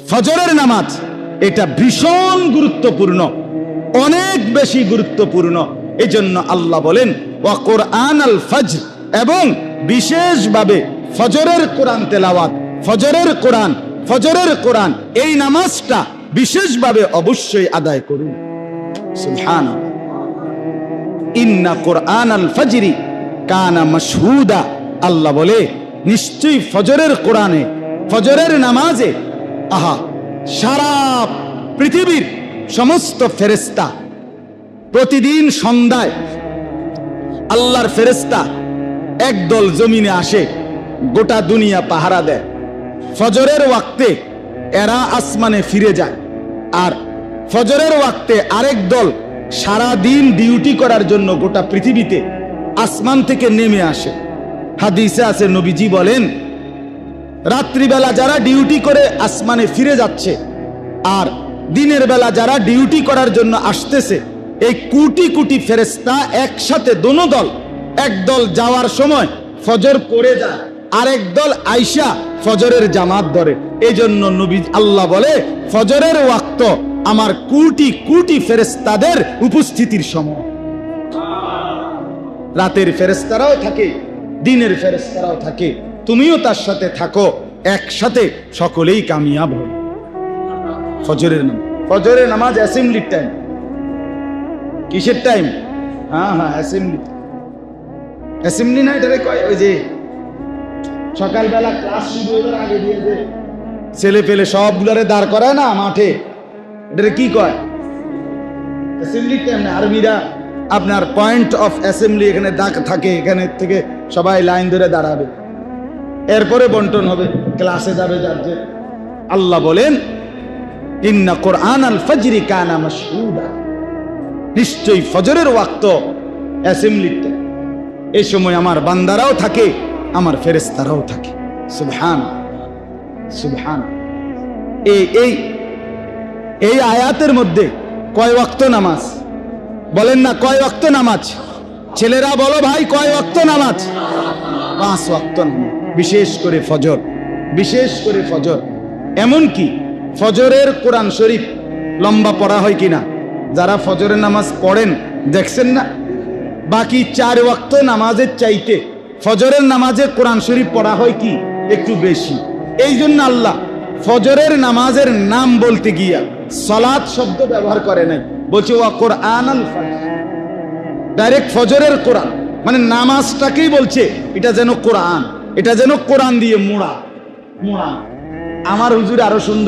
ফজরের নামাজ এটা ভীষণ গুরুত্বপূর্ণ, অনেক বেশি গুরুত্বপূর্ণ। এই জন্য আল্লাহ বলেন ওয়া কোরআন আল ফজর, এবং বিশেষভাবে ফজরের কোরআন তেলাওয়াত, ফজরের কোরআন এই নামাজটা বিশেষভাবে অবশ্যই আদায় করুন। সুবহানাল্লাহ। ইন্না কোরআন আল ফজরি কানা মাশহুদা, আল্লাহ বলে নিশ্চয়ই ফজরের কোরআনে, ফজরের নামাজে সারা পৃথিবীর সমস্ত ফেরেশতা প্রতিদিন সন্ধ্যায় আল্লাহর ফেরেশতা একদল জমিনে আসে, গোটা দুনিয়া পাহারা দেয়। ফজরের ওয়াক্তে এরা আসমানে ফিরে যায়, আর ফজরের ওয়াক্তে আরেক দল সারা দিন ডিউটি করার জন্য গোটা পৃথিবীতে আসমান থেকে নেমে আসে। হাদিসে আছে, নবীজি বলেন রাত্রিবেলা যারা ডিউটি করে আসমানে ফিরে যাচ্ছে, আর দিনের বেলা যারা ডিউটি করার জন্য আসতেছে, এই কোটি কোটি ফেরেশতা একসাথে দোনো দল, একদল যাওয়ার সময় ফজর পড়ে যায়, আরেক দল আইসা ফজরের জামাত ধরে। এই জন্য নবী আল্লাহ বলে ফজরের ওয়াক্ত আমার কোটি কোটি ফেরেশতাদের উপস্থিতির সময়। রাতের ফেরেশতারাও থাকে, দিনের ফেরেশতারাও থাকে, তুমিও তার সাথে থাকো, একসাথে সকলেই কামিয়াব হবে। ফজরের নামাজ অ্যাসেম্বলির টাইম। কিসের টাইম? অ্যাসেম্বলি না, এটারে কয় ওই যে সকালবেলা ক্লাস শুরু হওয়ার আগে দিয়ে যে ছেলে পেলে সবগুলারে দাঁড় করায় না মাঠে, এটারে কি কয়? অ্যাসেম্বলির টাইম না। আর্মিরা আপনার পয়েন্ট অফ অ্যাসেম্বলি এখানে থাকে, এখানে থেকে সবাই লাইন ধরে দাঁড়াবে, এরপরে বন্টন হবে, ক্লাসে যাবে যাচ্ছে। আল্লাহ বলেন ইন্না কোরআন আল ফজরি কানা মাশহুদা, নিশ্চয়ই ফজরের ওয়াক্ত অ্যাসেম্বলিতে, এই সময় আমার বান্দারাও থাকে, আমার ফেরেশতারাও থাকে। সুবহান। এই আয়াতের মধ্যে কয় ওয়াক্ত নামাজ? বলেন না, কয় ওয়াক্ত নামাজ? ছেলেরা বলো ভাই, কয় ওয়াক্ত নামাজ? 5 ওয়াক্ত নামাজ, বিশেষ করে ফজর। এমন কি ফজরের কোরআন শরীফ লম্বা পড়া হয় কিনা? যারা ফজরের নামাজ পড়েন দেখছেন না, বাকি 4 ওয়াক্ত নামাজের চাইতে ফজরের নামাজে কোরআন শরীফ পড়া হয় কি একটু বেশি। এই জন্য আল্লাহ ফজরের নামাজের নাম বলতে গিয়া সালাত শব্দ ব্যবহার করে নাই, বলছে ওয়া কোরআন আল ফজর, ডাইরেক্ট ফজরের কোরআন, মানে নামাজটাকেই বলছে এটা যেন কোরআন, এটা যেন কোরআন দিয়ে মোড়া। আমার হুজুর আরো সুন্দর